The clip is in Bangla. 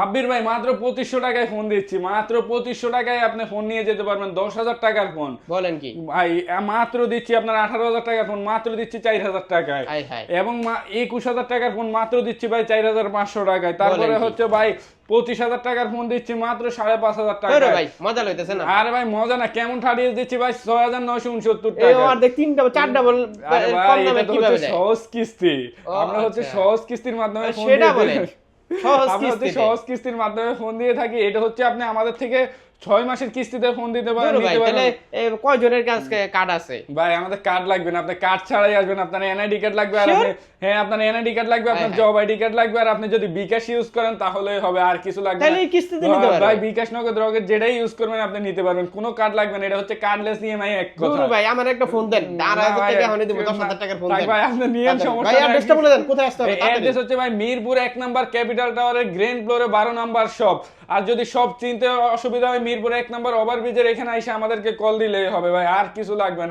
সাব্বির ভাই মাত্র 2500 টাকায় ফোন দিচ্ছি, মাত্র 2500 টাকায় আপনি ফোন নিয়ে যেতে পারবেন। 10,000 টাকার ফোন বলেন কি ভাই, মাত্র দিচ্ছি আপনার 18,000 টাকার ফোন মাত্র দিচ্ছি 4,000 টাকায়, হাই হাই এবং 21,000 টাকার ফোন মাত্র দিচ্ছি ভাই 4,500 টাকায়। তারপরে বলেন কি? হচ্ছে ভাই 25,000 টাকার ফোন দিচ্ছি মাত্র 5,500 আরে টাকায়। ভাই মজা লইতেছে না আরে ভাই মজা না, কেমন ঠাড়িয়ে দিচ্ছি ভাই 6,969 এই টাকা। আর দেখ তিনটা চারটা বল আরে কম ভাই দামে এটা তো কিভাবে হচ্ছে যায় সহজ কিস্তি, ও, আমরা হচ্ছে আচ্ছা। সহজ কিস্তির মাধ্যমে ফোন সেটা দিয়ে বলেন থাকি। সহজ আমরা হচ্ছে কিস্তিতে সহজ কিস্তির মাধ্যমে ফোন দিয়ে থাকি। এটা হচ্ছে আপনি আমাদের থেকে 6 মাসের কিস্তিতে ফোন দিতে পারেন, ধরো ভাই নিতে তাহলে পারেন। কয় জনের কাছে কার্ড আছে ভাই আমাদের কার্ড লাগবে না, আপনি কার্ড ছাড়াই আসবেন, আপনার এনআইডি কার্ড লাগবে, আর Sure? আপনি হ্যাঁ আপনার এনআইডি কার্ড লাগবে, আপনার হ্যাঁ, জব আইডি কার্ড লাগবে, আর আপনি যদি বিকাশ ইউজ করেন তাহলে হবে, আর কিছু লাগবে না। তাহলে এই কিস্তিতে নিতে পারবেন। ভাই বিকাশ নগদ রকেট যেটাই ইউজ করবেন আপনি নিতে পারবেন, কোনো কার্ড লাগবে না। এটা হচ্ছে কার্ডলেস ইএমআই এক কথা। ধরো ভাই আমার একটা ফোন দেন না 2,500 ভাই, টাকা এখনই দিব 10,000 টাকার ফোন থাক দেন ভাই আপনি নিয়েন, সমস্যা ভাই নাই। অ্যাড্রেসটা বলে দেন কোথায় আসতে হবে অ্যাড্রেস হচ্ছে ভাই মিরপুর 1 নাম্বার ক্যাপিটাল টাওয়ারের গ্রাউন্ড ফ্লোরে 12 নাম্বার শপ। আর যদি সব চিনতে অসুবিধা হয় মিরপুর 1 নাম্বার ওভারব্রিজের এখানে এসে আমাদেরকে কল দিলেই হবে ভাই, আর কিছু লাগবে না।